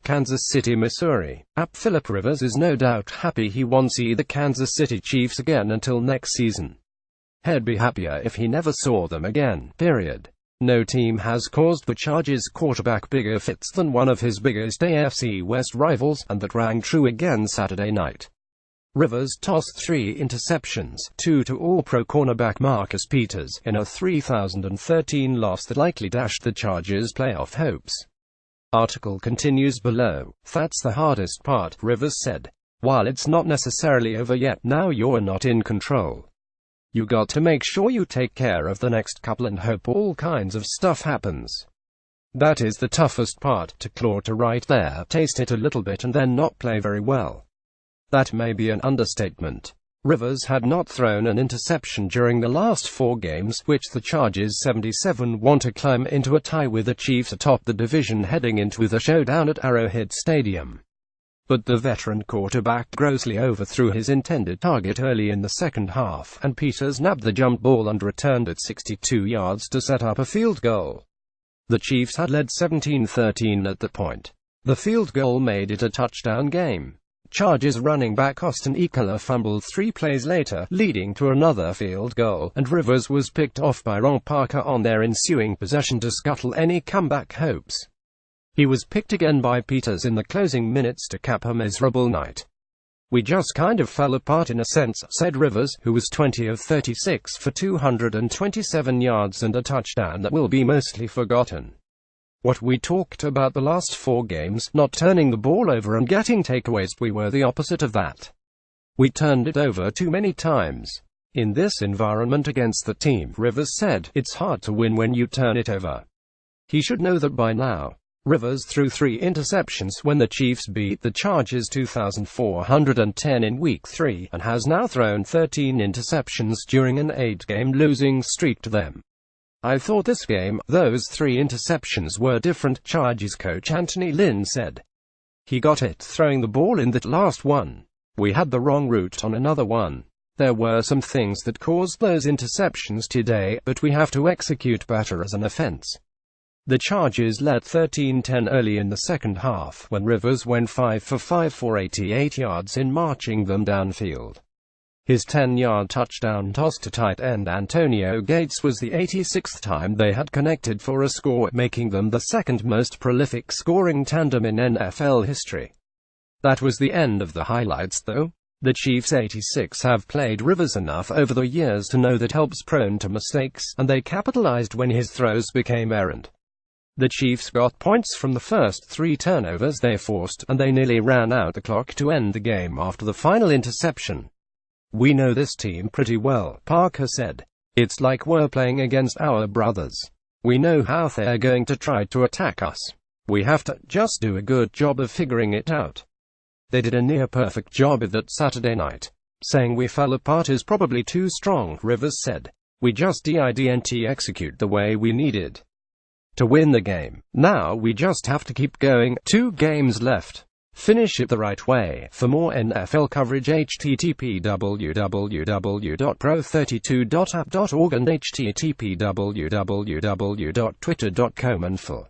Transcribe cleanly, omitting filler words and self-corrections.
Kansas City, Missouri. Philip Rivers is no doubt happy he won't see the Kansas City Chiefs again until next season. He'd be happier if he never saw them again, period. No team has caused the Chargers quarterback bigger fits than one of his biggest AFC West rivals, and that rang true again Saturday night. Rivers tossed 3 interceptions, 2 to All-Pro cornerback Marcus Peters, in a 3013 loss that likely dashed the Chargers' playoff hopes. Article continues below. That's the hardest part, Rivers said. While it's not necessarily over yet, now you're not in control. You got to make sure you take care of the next couple and hope all kinds of stuff happens. That is the toughest part, to claw to right there, taste it a little bit and then not play very well. That may be an understatement. Rivers had not thrown an interception during the last 4 games, which the Chargers 77 want to climb into a tie with the Chiefs atop the division heading into the showdown at Arrowhead Stadium. But the veteran quarterback grossly overthrew his intended target early in the second half, and Peters nabbed the jump ball and returned it 62 yards to set up a field goal. The Chiefs had led 17-13 at that point. The field goal made it a touchdown game. Chargers running back Austin Ekeler fumbled 3 plays later, leading to another field goal, and Rivers was picked off by Ron Parker on their ensuing possession to scuttle any comeback hopes. He was picked again by Peters in the closing minutes to cap a miserable night. We just kind of fell apart in a sense, said Rivers, who was 20 of 36 for 227 yards and a touchdown that will be mostly forgotten. What we talked about the last 4 games, not turning the ball over and getting takeaways, we were the opposite of that. We turned it over too many times. In this environment against the team, Rivers said, it's hard to win when you turn it over. He should know that by now. Rivers threw 3 interceptions when the Chiefs beat the Chargers 2,410 in Week 3, and has now thrown 13 interceptions during an 8-game losing streak to them. I thought this game, those 3 interceptions were different, Chargers coach Anthony Lynn said. He got it throwing the ball in that last one. We had the wrong route on another one. There were some things that caused those interceptions today, but we have to execute better as an offense. The Chargers led 13-10 early in the second half, when Rivers went 5 for 5 for 88 yards in marching them downfield. His 10-yard touchdown toss to tight end Antonio Gates was the 86th time they had connected for a score, making them the second most prolific scoring tandem in NFL history. That was the end of the highlights though. The Chiefs 86 have played Rivers enough over the years to know that help's prone to mistakes, and they capitalized when his throws became errant. The Chiefs got points from the first 3 turnovers they forced, and they nearly ran out the clock to end the game after the final interception. We know this team pretty well, Parker said. It's like we're playing against our brothers. We know how they're going to try to attack us. We have to just do a good job of figuring it out. They did a near-perfect job of that Saturday night. Saying we fell apart is probably too strong, Rivers said. We just didn't execute the way we needed to win the game. Now we just have to keep going. 2 games left. Finish it the right way. For more NFL coverage, http www.pro32.app.org and http www.twitter.com.